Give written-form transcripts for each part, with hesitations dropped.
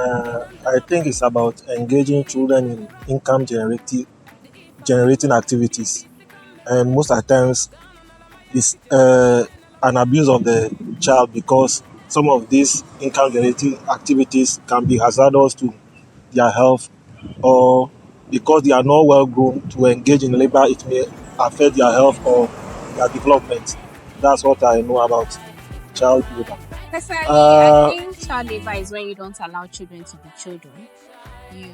I think it's about engaging children in generating activities, and most of the times it's an abuse of the child because some of these income generating activities can be hazardous to their health, or because they are not well grown to engage in labor, it may affect their health or their development. That's what I know about child labor. Personally, I Uh, think child labor is when you don't allow children to be children. You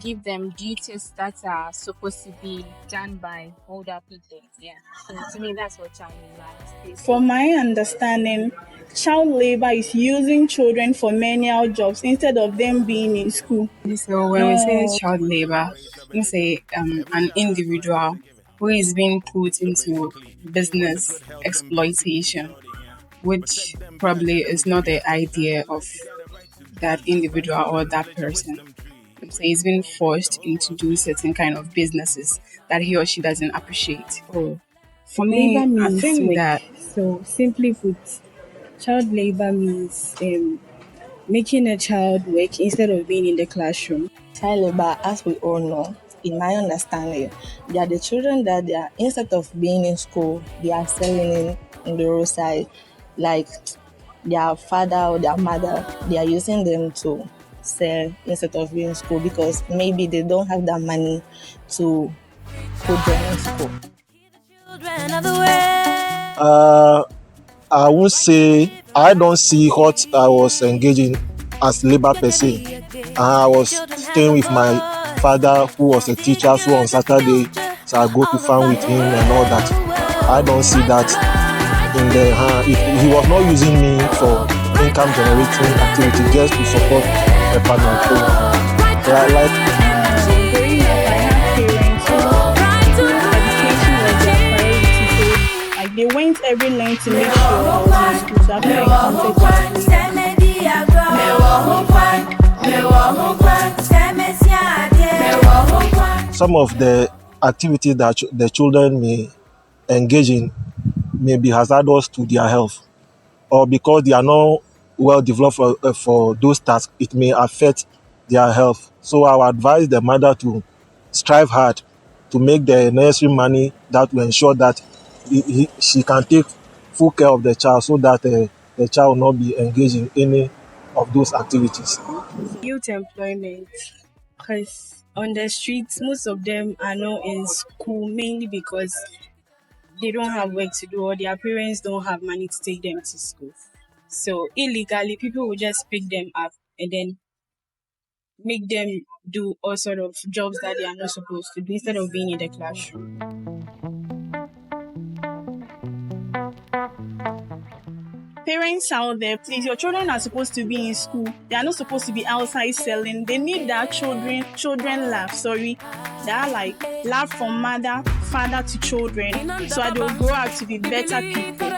give them duties that are supposed to be done by older people. Yeah. So to me, that's what child labor is. From Basically. my understanding, child labor is using children for menial jobs instead of them being in school. So when we say No, child labor, we say an individual who is being put into business exploitation, which probably is not the idea of that individual or that person. So he's been forced into do certain kind of businesses that he or she doesn't appreciate. Oh, For labor me, I means think work. that So, simply put, child labor means making a child work instead of being in the classroom. Child labor, as we all know, in my understanding, they are the children that they are, instead of being in school, they are selling in the roadside, like their father or their mother, they are using them to sell instead of being in school because maybe they don't have that money to put them in school. uh, I would say I don't see what I was engaging as labor per se. I was staying with my father, who was a teacher, so on Saturday, so I go to farm with him and all that. I don't see that in the he was not using me for income generating activity, just to support the family. So, like growing up, I had parents who education was their priority. So, like, they went every length to make sure I was in school. So, I've not encountered child labor. some of the activities that the children may engage in may be hazardous to their health, or because they are not well developed for those tasks, it may affect their health. So I would advise the mother to strive hard to make the necessary money that will ensure that she can take full care of the child, so that the child will not be engaged in any of those activities. Youth employment. Because on the streets, most of them are not in school mainly because they don't have work to do or their parents don't have money to take them to school. So illegally, people will just pick them up and then make them do all sort of jobs that they are not supposed to do instead of being in the classroom. Parents out there, please, your children are supposed to be in school. They are not supposed to be outside selling. They need that children love, that like love from mother, father to children, so that they'll grow up to be better people.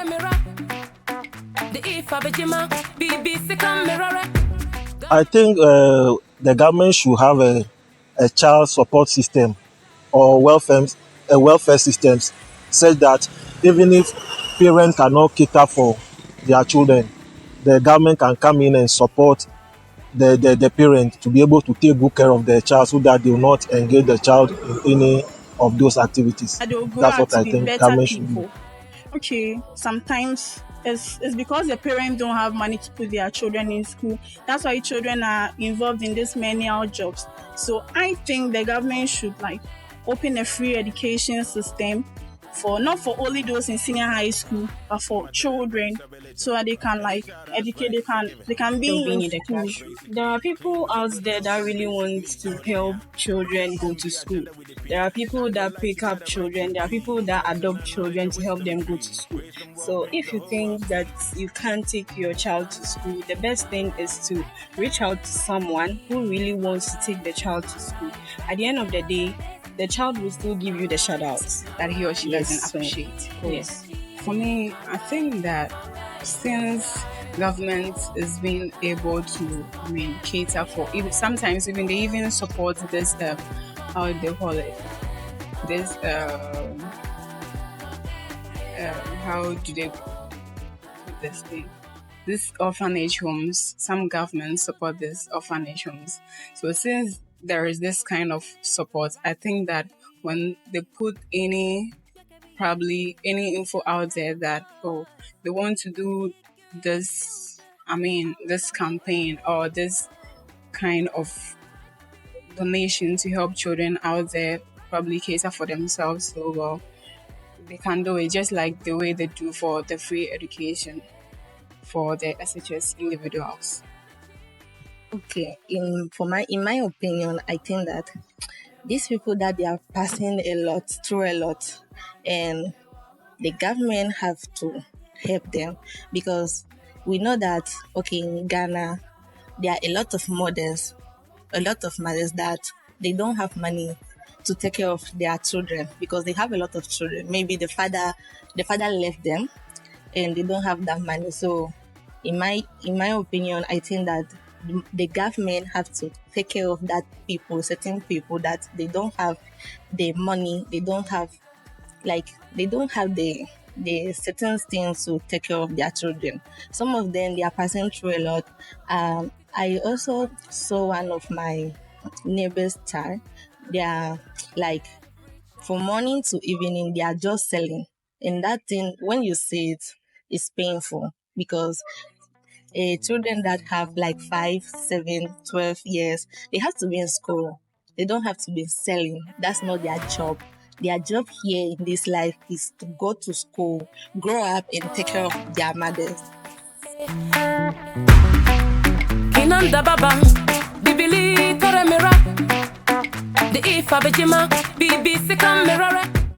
I think the government should have a child support system, or welfare systems, such that even if parents cannot cater for their children, the government can come in and support the parent to be able to take good care of their child, so that they will not engage the child in any of those activities. That they'll grow That's up what to I be think better government should do. people. Okay, sometimes it's because the parents don't have money to put their children in school. That's why children are involved in these menial jobs. So I think the government should like open a free education system for not for only those in senior high school, but for children, so that they can like educate. They can be Being in in the school. classroom. There are people out there that really want to help children go to school. There are people that pick up children. There are people that adopt children to help them go to school. So if you think that you can't take your child to school, the best thing is to reach out to someone who really wants to take the child to school. At the end of the day, the child will still give you the shout outs. that he or she Yes, doesn't so, appreciate. Yes. For me, I think that since government is being able to, cater for, even sometimes even they even support this, how do they call it? This, how do they put this thing? these orphanage homes, some governments support these orphanage homes. So since there is this kind of support, I think that when they put probably any info out there that, oh, they want to do this, this campaign or this kind of donation to help children out there probably cater for themselves so well, they can do it just like the way they do for the free education for the SHS individuals. Okay, in my opinion, I think that these people that they are passing through a lot, and the government have to help them, because we know that in Ghana there are a lot of mothers that they don't have money to take care of their children because they have a lot of children. Maybe the father left them and they don't have that money. So in my opinion, I think that the government have to take care of certain people that they don't have the money, they don't have the certain things to take care of their children. Some of them, they are passing through a lot. I also saw one of my neighbor's child. They are from morning to evening, they are just selling. And that thing, when you see it, it's painful, because children that have 5, 7, 12 years, they have to be in school. They don't have to be selling. That's not their job. Their job here in this life is to go to school, grow up, and take care of their mothers. Kinanda baba, bibili tore mira, the ifa bejima, BBC camera.